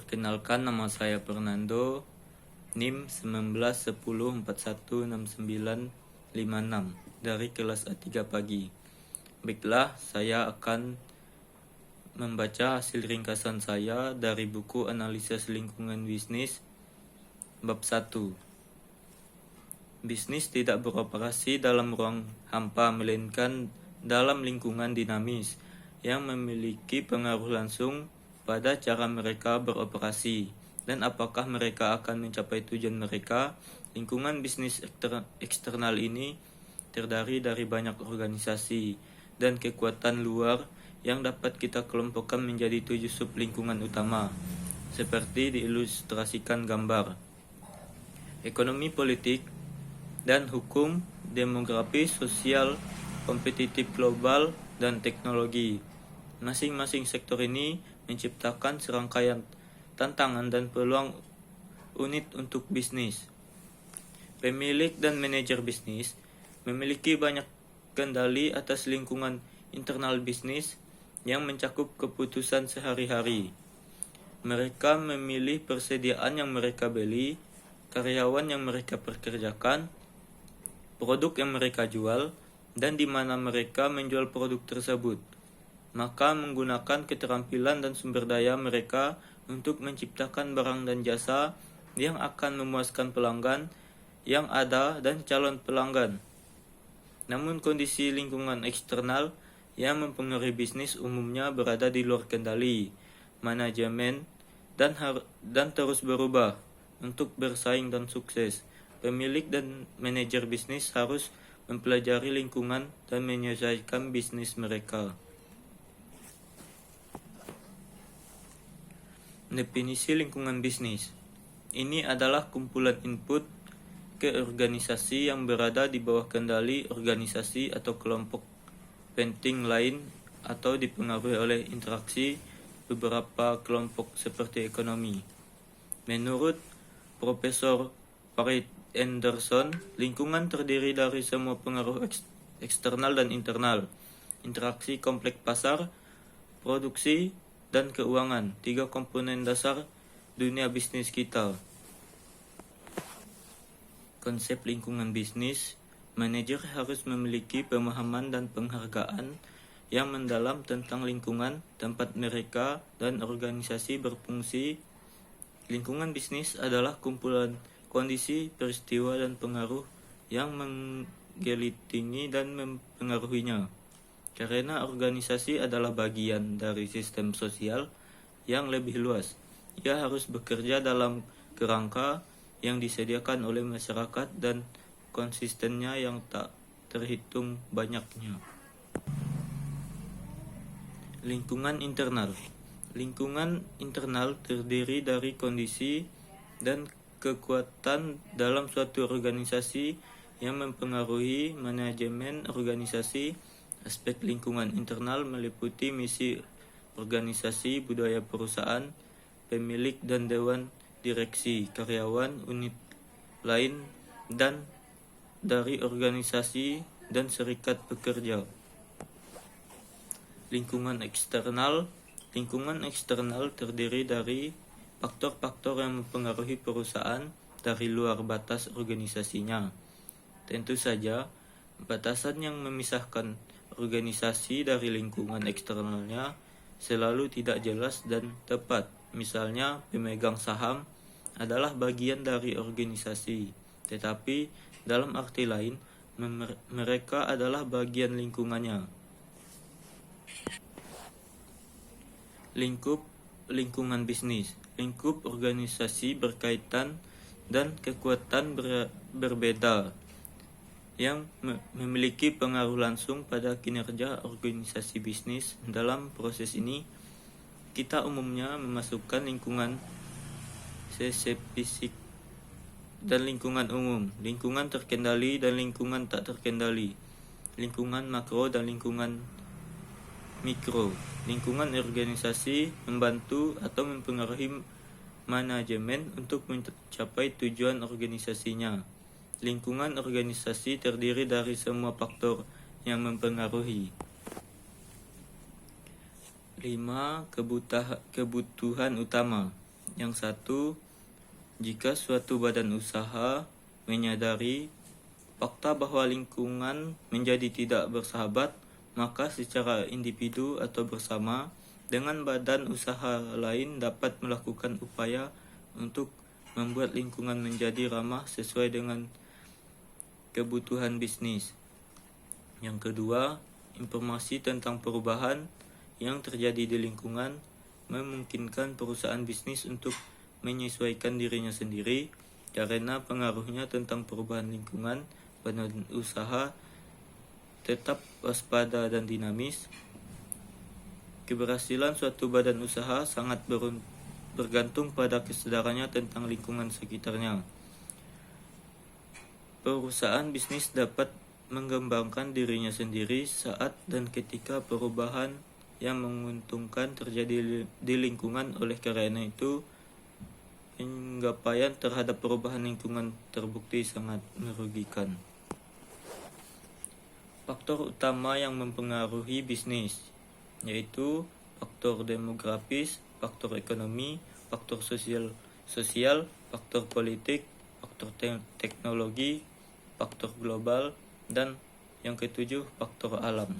Perkenalkan, nama saya Fernando, NIM 1910416956 dari kelas A3 pagi. Baiklah, saya akan membaca hasil ringkasan saya dari buku Analisis Lingkungan Bisnis bab 1. Bisnis tidak beroperasi dalam ruang hampa, melainkan dalam lingkungan dinamis yang memiliki pengaruh langsung pada cara mereka beroperasi dan apakah mereka akan mencapai tujuan mereka. Lingkungan bisnis eksternal ini terdiri dari banyak organisasi dan kekuatan luar yang dapat kita kelompokkan menjadi 7 sub lingkungan utama, seperti diilustrasikan gambar: ekonomi, politik dan hukum, demografi, sosial, kompetitif global, dan teknologi. Masing-masing sektor ini menciptakan serangkaian tantangan dan peluang unik untuk bisnis. Pemilik dan manajer bisnis memiliki banyak kendali atas lingkungan internal bisnis yang mencakup keputusan sehari-hari. Mereka memilih persediaan yang mereka beli, karyawan yang mereka pekerjakan, produk yang mereka jual, dan di mana mereka menjual produk tersebut. Maka menggunakan keterampilan dan sumber daya mereka untuk menciptakan barang dan jasa yang akan memuaskan pelanggan yang ada dan calon pelanggan. Namun kondisi lingkungan eksternal yang mempengaruhi bisnis umumnya berada di luar kendali manajemen dan terus berubah. Untuk bersaing dan sukses, pemilik dan manajer bisnis harus mempelajari lingkungan dan menyesuaikan bisnis mereka. Definisi lingkungan bisnis. Ini adalah kumpulan input ke organisasi yang berada di bawah kendali organisasi atau kelompok penting lain atau dipengaruhi oleh interaksi beberapa kelompok seperti ekonomi. Menurut Profesor Farid Anderson, lingkungan terdiri dari semua pengaruh eksternal dan internal, interaksi kompleks pasar, produksi, dan keuangan, 3 komponen dasar dunia bisnis kita. Konsep lingkungan bisnis, manajer harus memiliki pemahaman dan penghargaan yang mendalam tentang lingkungan tempat mereka dan organisasi berfungsi. Lingkungan bisnis adalah kumpulan kondisi, peristiwa, dan pengaruh yang menggelitimi dan mempengaruhinya. Karena organisasi adalah bagian dari sistem sosial yang lebih luas, ia harus bekerja dalam kerangka yang disediakan oleh masyarakat dan konsistennya yang tak terhitung banyaknya. Lingkungan internal. Lingkungan internal terdiri dari kondisi dan kekuatan dalam suatu organisasi yang mempengaruhi manajemen organisasi. Aspek lingkungan internal meliputi misi organisasi, budaya perusahaan, pemilik dan dewan direksi, karyawan, unit lain, dan dari organisasi dan serikat pekerja. Lingkungan eksternal. Lingkungan eksternal terdiri dari faktor-faktor yang mempengaruhi perusahaan dari luar batas organisasinya. Tentu saja, batasan yang memisahkan organisasi dari lingkungan eksternalnya selalu tidak jelas dan tepat. Misalnya, pemegang saham adalah bagian dari organisasi, tetapi dalam arti lain mereka adalah bagian lingkungannya. Lingkungan bisnis. Lingkup organisasi berkaitan dan kekuatan berbeda yang memiliki pengaruh langsung pada kinerja organisasi bisnis. Dalam proses ini, kita umumnya memasukkan lingkungan spesifik dan lingkungan umum, lingkungan terkendali dan lingkungan tak terkendali, lingkungan makro dan lingkungan mikro. Lingkungan organisasi membantu atau mempengaruhi manajemen untuk mencapai tujuan organisasinya. Lingkungan organisasi terdiri dari semua faktor yang mempengaruhi. 5. Kebutuhan utama. Yang satu, jika suatu badan usaha menyadari fakta bahwa lingkungan menjadi tidak bersahabat, maka secara individu atau bersama dengan badan usaha lain dapat melakukan upaya untuk membuat lingkungan menjadi ramah sesuai dengan kebutuhan bisnis. Yang kedua, informasi tentang perubahan yang terjadi di lingkungan memungkinkan perusahaan bisnis untuk menyesuaikan dirinya sendiri karena pengaruhnya tentang perubahan lingkungan. Badan usaha tetap waspada dan dinamis. Keberhasilan suatu badan usaha sangat bergantung pada kesadarannya tentang lingkungan sekitarnya. Perusahaan bisnis dapat mengembangkan dirinya sendiri saat dan ketika perubahan yang menguntungkan terjadi di lingkungan. Oleh karena itu, penggapaian terhadap perubahan lingkungan terbukti sangat merugikan. Faktor utama yang mempengaruhi bisnis yaitu faktor demografis, faktor ekonomi, faktor sosial, faktor politik, faktor teknologi, faktor global, dan yang ketujuh, faktor alam.